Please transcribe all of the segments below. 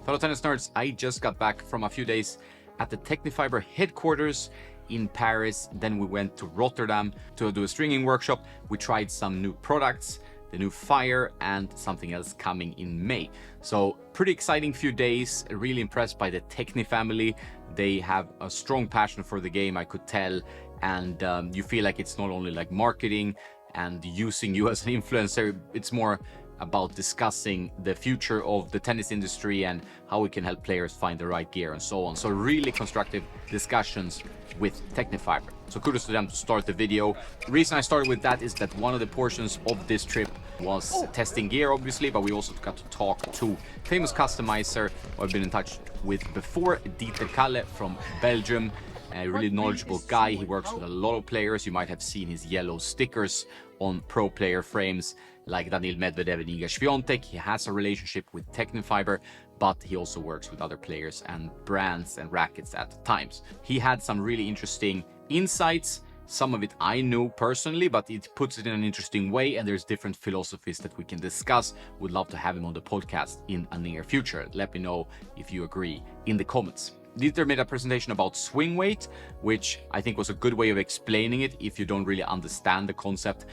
Fellow tennis nerds, I just got back from a few days at the Technifiber headquarters in Paris. Then we went to Rotterdam to do a stringing workshop. We tried some new products, the new Fire, and something else coming in May. So pretty exciting few days. Really impressed by the Techni family. They have a strong passion for the game, I could tell. And you feel like it's not only like marketing and using you as an influencer, it's more about discussing the future of the tennis industry and how we can help players find the right gear and so on. So really constructive discussions with Technifiber. So kudos to them to start the video. The reason I started with that is that one of the portions of this trip was testing gear, obviously, but we also got to talk to famous customizer who I've been in touch with before, Dieter Kalle from Belgium. A really knowledgeable guy. He works with a lot of players. You might have seen his yellow stickers on pro player frames like Daniil Medvedev and Iga Swiatek. He has a relationship with Technifiber, but he also works with other players and brands and rackets at times. He had some really interesting insights. Some of it I knew personally, but it puts it in an interesting way, and there's different philosophies that we can discuss. Would love to have him on the podcast in a near future. Let me know if you agree in the comments. Dieter made a presentation about swing weight, which I think was a good way of explaining it if you don't really understand the concept.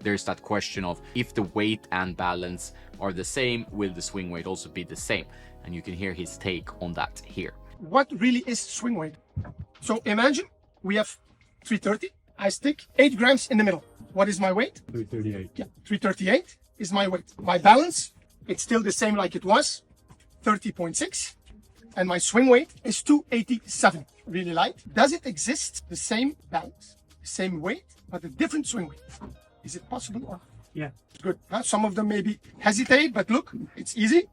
There's that question of if the weight and balance are the same, will the swing weight also be the same? And you can hear his take on that here. What really is swing weight? So imagine we have 330. I stick 8 grams in the middle. What is my weight? 338. Yeah, 338 is my weight. My balance, it's still the same like it was, 30.6. And my swing weight is 287, really light. Does it exist the same balance, the same weight, but a different swing weight? Is it possible? Or? Yeah. Good. Some of them maybe hesitate, but look, it's easy.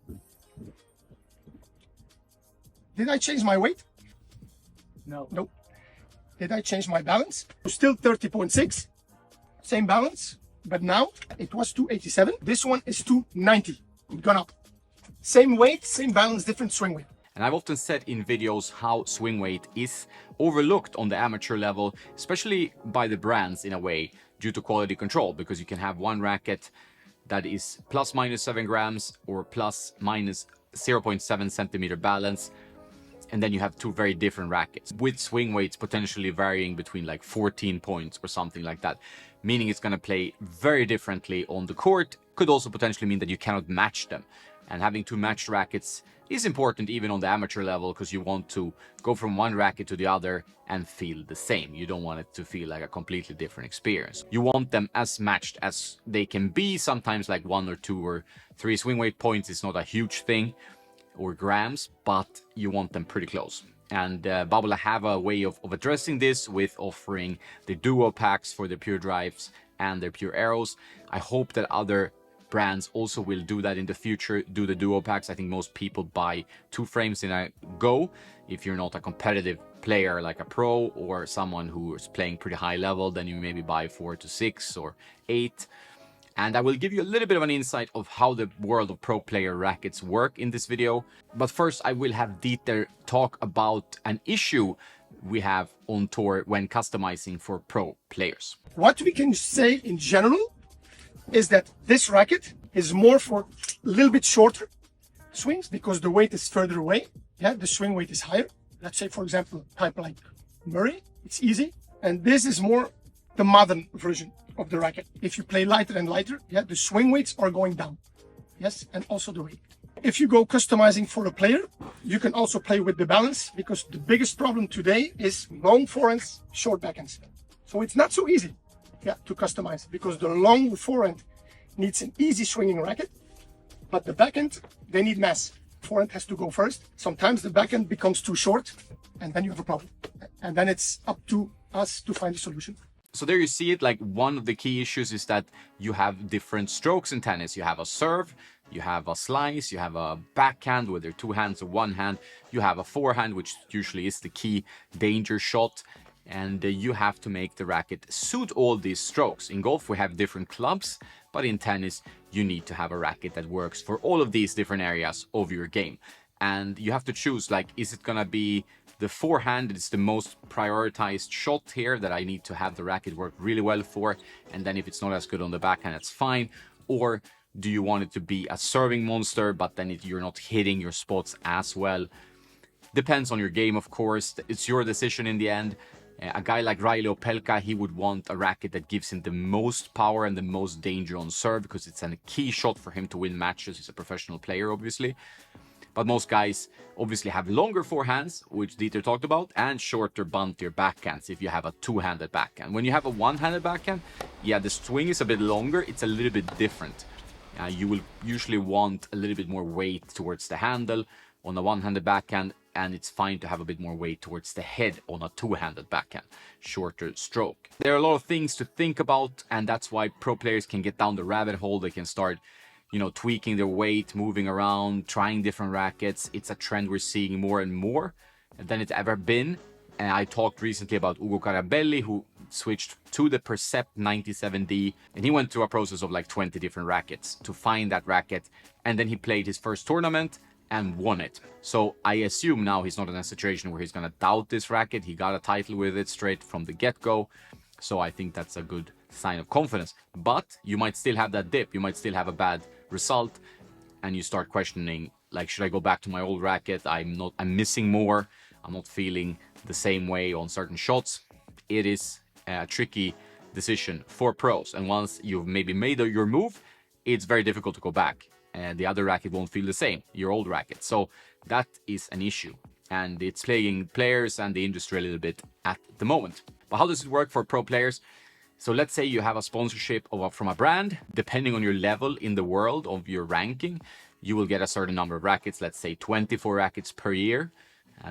Did I change my weight? No. Nope. Did I change my balance? Still 30.6, same balance, but now it was 287. This one is 290, it gone up. Same weight, same balance, different swing weight. And I've often said in videos how swing weight is overlooked on the amateur level, especially by the brands in a way, due to quality control, because you can have one racket that is plus minus 7 grams or plus minus 0.7 centimeter balance. And then you have two very different rackets with swing weights potentially varying between like 14 points or something like that, meaning it's going to play very differently on the court. Could also potentially mean that you cannot match them. And having two matched rackets is important even on the amateur level, because you want to go from one racket to the other and feel the same. You don't want it to feel like a completely different experience. You want them as matched as they can be. Sometimes like 1 or 2 or 3 swing weight points is not a huge thing, or grams, but you want them pretty close. And Babolat have a way of addressing this with offering the duo packs for the pure drives and their pure arrows. I hope that other brands also will do that in the future, do the duo packs. I think most people buy 2 frames in a go. If you're not a competitive player like a pro or someone who is playing pretty high level, then you maybe buy 4 to 6 or 8. And I will give you a little bit of an insight of how the world of pro player rackets work in this video. But first I will have Dieter talk about an issue we have on tour when customizing for pro players. What we can say in general is that this racket is more for a little bit shorter swings because the weight is further away. Yeah, the swing weight is higher. Let's say, for example, type like Murray, it's easy. And this is more the modern version of the racket. If you play lighter and lighter, yeah, the swing weights are going down. Yes, and also the weight. If you go customizing for a player, you can also play with the balance, because the biggest problem today is long forehands, short backhands. So it's not so easy. Yeah, to customize, because the long forehand needs an easy swinging racket, but the backhand, they need mass. Forehand has to go first. Sometimes the backhand becomes too short, and then you have a problem. And then it's up to us to find a solution. So there you see it, like one of the key issues is that you have different strokes in tennis. You have a serve, you have a slice, you have a backhand, whether 2 hands or 1 hand. You have a forehand, which usually is the key danger shot. And you have to make the racket suit all these strokes. In golf, we have different clubs, but in tennis, you need to have a racket that works for all of these different areas of your game. And you have to choose, like, is it gonna be the forehand that is the most prioritized shot here that I need to have the racket work really well for, and then if it's not as good on the backhand, that's fine? Or Do you want it to be a serving monster, but then you're not hitting your spots as well? Depends on your game, of course. It's your decision in the end. A guy like Riley Opelka, he would want a racket that gives him the most power and the most danger on serve, because it's a key shot for him to win matches. He's a professional player, obviously. But most guys obviously have longer forehands, which Dieter talked about, and shorter, buntier backhands if you have a two-handed backhand. When you have a one-handed backhand, yeah, the swing is a bit longer. It's a little bit different. You will usually want a little bit more weight towards the handle on a one-handed backhand, and it's fine to have a bit more weight towards the head on a two-handed backhand, shorter stroke. There are a lot of things to think about, and that's why pro players can get down the rabbit hole. They can start, you know, tweaking their weight, moving around, trying different rackets. It's a trend we're seeing more and more than it's ever been. And I talked recently about Ugo Carabelli, who switched to the Percept 97D, and he went through a process of like 20 different rackets to find that racket, and then he played his first tournament and won it. So I assume now he's not in a situation where he's going to doubt this racket. He got a title with it straight from the get-go. So I think that's a good sign of confidence. But you might still have that dip. You might still have a bad result, and you start questioning, like, should I go back to my old racket? I'm missing more. I'm not feeling the same way on certain shots. It is a tricky decision for pros. And once you've maybe made your move, it's very difficult to go back. And the other racket won't feel the same, your old racket. So that is an issue. And it's plaguing players and the industry a little bit at the moment. But how does it work for pro players? So let's say you have a sponsorship from a brand. Depending on your level in the world of your ranking, you will get a certain number of rackets, let's say 24 rackets per year.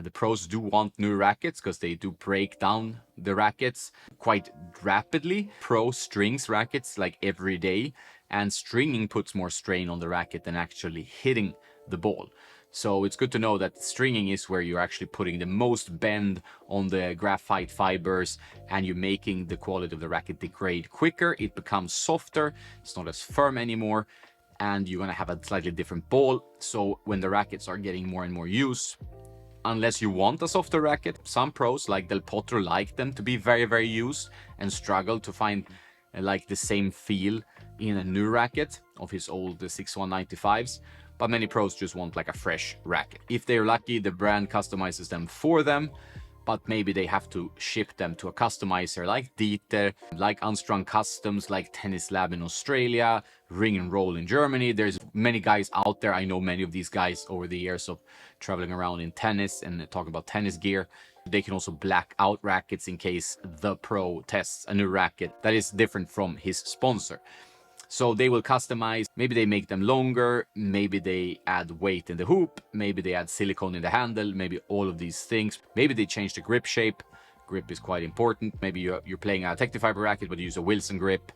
The pros do want new rackets because they do break down the rackets quite rapidly. Pro strings rackets like every day, and stringing puts more strain on the racket than actually hitting the ball. So it's good to know that stringing is where you're actually putting the most bend on the graphite fibers, and you're making the quality of the racket degrade quicker. It becomes softer, it's not as firm anymore, and you're gonna have a slightly different ball. So when the rackets are getting more and more use, unless you want a softer racket, some pros like Del Potro like them to be very, very used and struggle to find like the same feel in a new racket of his old 6195s. But many pros just want like a fresh racket. If they're lucky, the brand customizes them for them, but maybe they have to ship them to a customizer like Dieter, like Unstrung Customs, like Tennis Lab in Australia, Ring and Roll in Germany. There's many guys out there. I know many of these guys over the years of traveling around in tennis and talking about tennis gear. They can also black out rackets in case the pro tests a new racket that is different from his sponsor. So they will customize, maybe they make them longer, maybe they add weight in the hoop, maybe they add silicone in the handle, maybe all of these things. Maybe they change the grip shape. Grip is quite important. Maybe you're playing a Technifiber racket, but you use a Wilson grip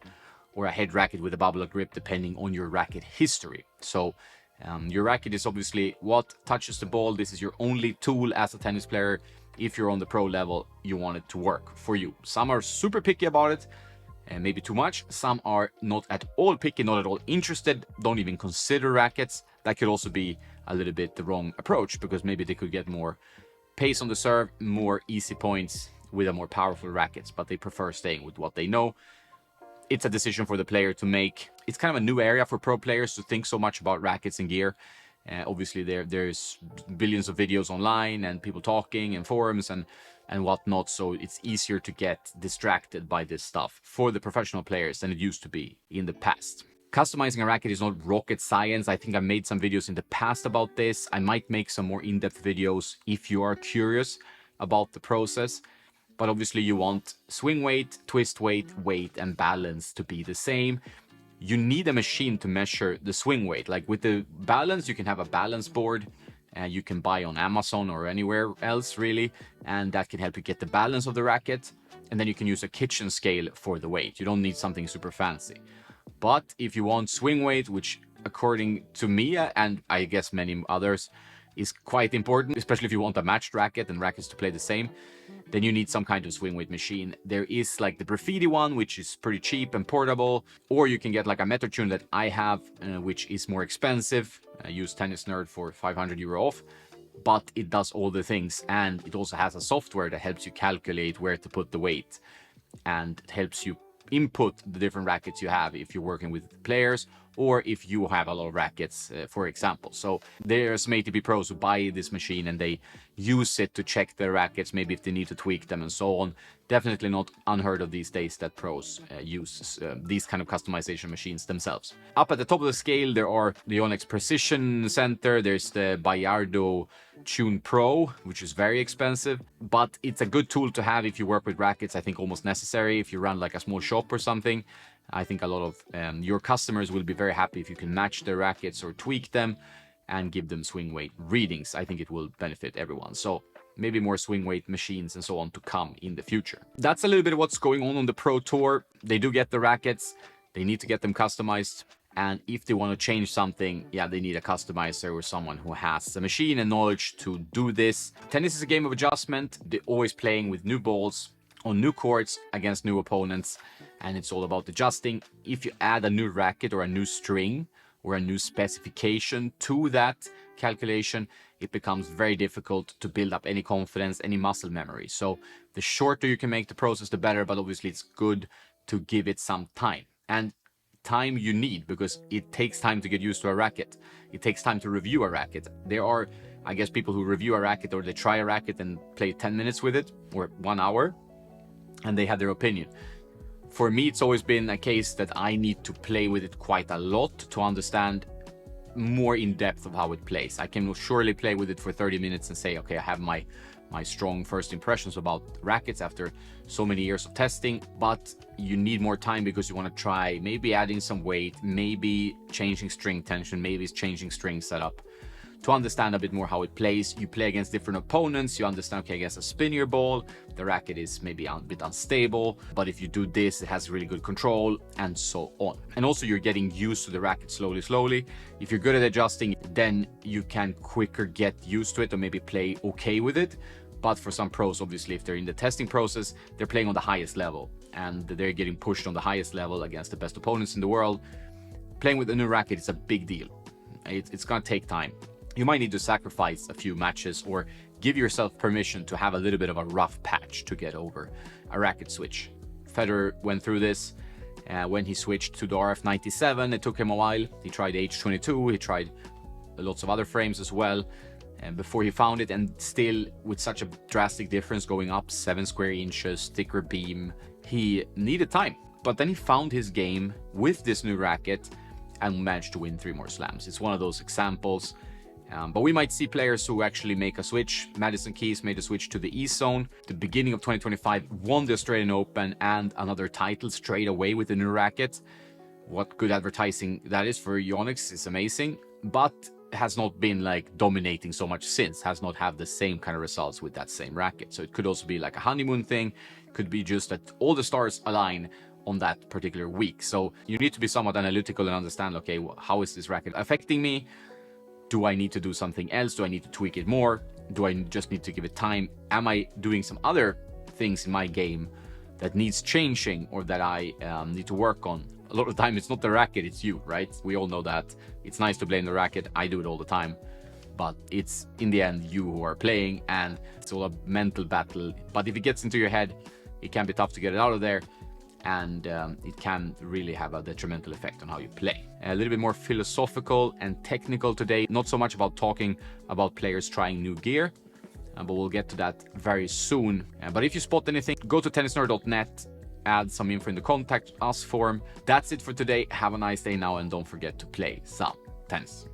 or a head racket with a bubble grip, depending on your racket history. So your racket is obviously what touches the ball. This is your only tool as a tennis player. If you're on the pro level, you want it to work for you. Some are super picky about it, and maybe too much. Some are not at all picky, not at all interested, don't even consider rackets. That could also be a little bit the wrong approach, because maybe they could get more pace on the serve, more easy points with a more powerful rackets, but they prefer staying with what they know. It's a decision for the player to make. It's kind of a new area for pro players to think so much about rackets and gear. Obviously, there's billions of videos online and people talking and forums and whatnot, so it's easier to get distracted by this stuff for the professional players than it used to be in the past. Customizing a racket is not rocket science. I think I made some videos in the past about this. I might make some more in-depth videos if you are curious about the process. But obviously you want swing weight, twist weight, and balance to be the same. You need a machine to measure the swing weight. Like with the balance, you can have a balance board you can buy on Amazon or anywhere else really, and that can help you get the balance of the racket. And then you can use a kitchen scale for the weight. You don't need something super fancy. But if you want swing weight, which according to me and I guess many others is quite important, especially if you want a matched racket and rackets to play the same, then you need some kind of swing weight machine. There is like the Graffiti one, which is pretty cheap and portable, or you can get like a Metrotune that I have, which is more expensive. I use Tennis Nerd for 500 euro off, but it does all the things. And it also has a software that helps you calculate where to put the weight, and it helps you input the different rackets you have if you're working with players or if you have a lot of rackets, for example. So there's some ATP pros who buy this machine and they use it to check their rackets, maybe if they need to tweak them and so on. Definitely not unheard of these days that pros use these kind of customization machines themselves. Up at the top of the scale, there are the Onyx Precision Center, there's the Bayardo Tune Pro, which is very expensive, but it's a good tool to have if you work with rackets. I think almost necessary if you run like a small shop or something. I think a lot of your customers will be very happy if you can match their rackets or tweak them and give them swing weight readings. I think it will benefit everyone. So maybe more swing weight machines and so on to come in the future. That's a little bit of what's going on the Pro Tour. They do get the rackets. They need to get them customized. And if they want to change something, yeah, they need a customizer or someone who has the machine and knowledge to do this. Tennis is a game of adjustment. They're always playing with new balls on new courts against new opponents. And it's all about adjusting. If you add a new racket or a new string or a new specification to that calculation, it becomes very difficult to build up any confidence, any muscle memory. So the shorter you can make the process, the better, but obviously it's good to give it some time. And time you need, because it takes time to get used to a racket. It takes time to review a racket. There are, I guess, people who review a racket or they try a racket and play 10 minutes with it or 1 hour and they have their opinion. For me, it's always been a case that I need to play with it quite a lot to understand more in depth of how it plays. I can surely play with it for 30 minutes and say, okay, I have my strong first impressions about rackets after so many years of testing, but you need more time because you want to try maybe adding some weight, maybe changing string tension, maybe changing string setup to understand a bit more how it plays. You play against different opponents, you understand, okay, against a spinnier ball, the racket is maybe a bit unstable, but if you do this, it has really good control, and so on. And also you're getting used to the racket slowly. If you're good at adjusting, then you can quicker get used to it or maybe play okay with it. But for some pros, obviously, if they're in the testing process, they're playing on the highest level and they're getting pushed on the highest level against the best opponents in the world. Playing with a new racket is a big deal. It's gonna take time. You might need to sacrifice a few matches or give yourself permission to have a little bit of a rough patch to get over a racket switch. Federer went through this when he switched to the RF97. It took him a while. He tried H22, he tried lots of other frames as well before he found it, and still with such a drastic difference going up 7 square inches, thicker beam, he needed time. But then he found his game with this new racket and managed to win 3 more slams. It's one of those examples. But we might see players who actually make a switch. Madison Keys made a switch to the East Zone. The beginning of 2025, won the Australian Open and another title straight away with the new racket. What good advertising that is for Onyx is amazing, but has not been like dominating so much since, has not had the same kind of results with that same racket. So it could also be like a honeymoon thing. Could be just that all the stars align on that particular week. So you need to be somewhat analytical and understand, okay, how is this racket affecting me? Do I need to do something else? Do I need to tweak it more? Do I just need to give it time? Am I doing some other things in my game that needs changing or that I need to work on? A lot of the time it's not the racket, it's you, right? We all know that. It's nice to blame the racket. I do it all the time. But it's in the end you who are playing, and it's all a mental battle. But if it gets into your head, it can be tough to get it out of there. And it can really have a detrimental effect on how you play. A little bit more philosophical and technical today, not so much about talking about players trying new gear, but we'll get to that very soon. But if you spot anything, go to tennisnerd.net, add some info in the contact us form. That's it for today. Have a nice day now, and don't forget to play some tennis.